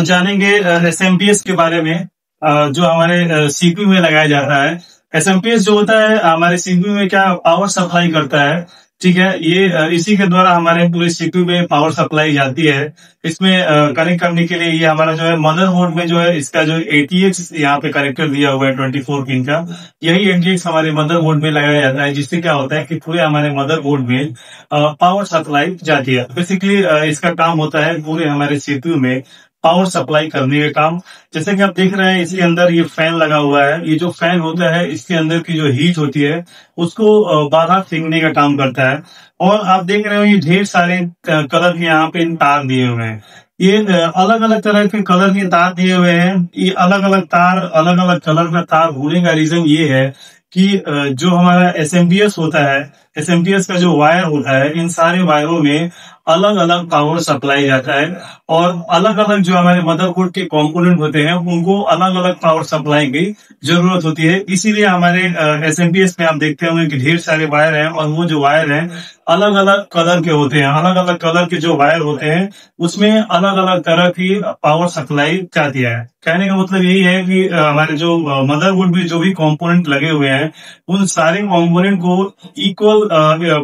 जानेंगे एसएमपीएस के बारे में, जो हमारे सीपीयू में लगाया जाता है। एसएमपीएस जो होता है हमारे सीपीयू में क्या पावर सप्लाई करता है। ठीक है, ये इसी के द्वारा हमारे पूरे सीपीयू में पावर सप्लाई जाती है। इसमें कनेक्ट करने के लिए ये हमारा जो है मदरबोर्ड में जो है इसका जो एटीएक्स यहाँ पे कनेक्टर दिया हुआ है 24 पिन का। यही एटीएक्स हमारे मदरबोर्ड में लगाया जाता है, जिससे क्या होता है कि पूरे हमारे मदरबोर्ड में पावर सप्लाई जाती है। बेसिकली इसका काम होता है पूरे हमारे सीपीयू में पावर सप्लाई करने का काम। जैसे कि आप देख रहे हैं इसके अंदर ये फैन लगा हुआ है। ये जो फैन होता है इसके अंदर की जो हीट होती है उसको बाहर फेंकने का काम करता है। और आप देख रहे हो ये ढेर सारे कलर के यहाँ पे तार दिए हुए हैं। ये अलग अलग तरह के कलर के तार दिए हुए हैं। ये अलग अलग तार, अलग अलग कलर का तार होने का रीजन ये है कि जो हमारा एसएमपीएस होता है, एसएमपीएस का जो वायर होता है, इन सारे वायरों में अलग अलग पावर सप्लाई जाता है। और अलग अलग जो हमारे मदरबोर्ड के कंपोनेंट होते हैं उनको अलग अलग पावर सप्लाई की जरूरत होती है। इसीलिए हमारे एसएमपीएस में आप देखते होंगे कि ढेर सारे वायर हैं, और वो जो वायर हैं अलग अलग कलर के होते हैं। अलग अलग कलर के जो वायर होते हैं उसमें अलग अलग तरह की पावर सप्लाई जाती है। कहने का मतलब यही है कि हमारे जो मदरबोर्ड में जो भी कंपोनेंट लगे हुए हैं उन सारे कंपोनेंट को इक्वल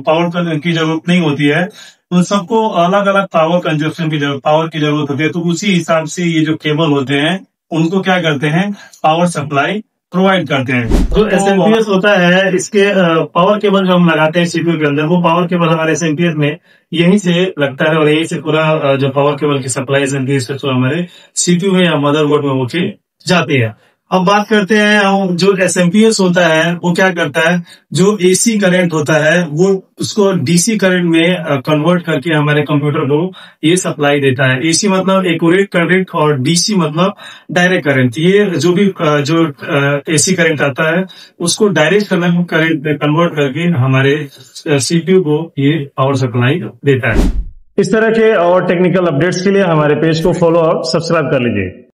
पावर की जरूरत नहीं होती है। उन सबको अलग अलग पावर की जरूरत होती है। तो उसी हिसाब से ये जो केबल होते हैं उनको क्या करते हैं, पावर सप्लाई प्रोवाइड करते हैं। जो एसएमपीएस होता है इसके पावर केबल जो हम लगाते हैं सीपीयू के अंदर, वो पावर केबल हमारे एसएमपीएस में यहीं से लगता है, और यहीं से पूरा जो पावर केबल की सप्लाई एसएमपीएस से तो हमारे सीपीयू में या मदरबोर्ड में होके जाती है। अब बात करते हैं जो एसएमपीएस होता है वो क्या करता है, जो एसी करंट होता है वो उसको डीसी करंट में कन्वर्ट करके हमारे कंप्यूटर को ये सप्लाई देता है। एसी मतलब एक्यूरेट करंट और डीसी मतलब डायरेक्ट करंट। ये जो भी जो एसी करंट आता है उसको डायरेक्ट करंट कन्वर्ट करके हमारे सीपीयू को ये पावर सप्लाई देता है। इस तरह के और टेक्निकल अपडेट्स के लिए हमारे पेज को फॉलो और सब्सक्राइब कर लीजिए।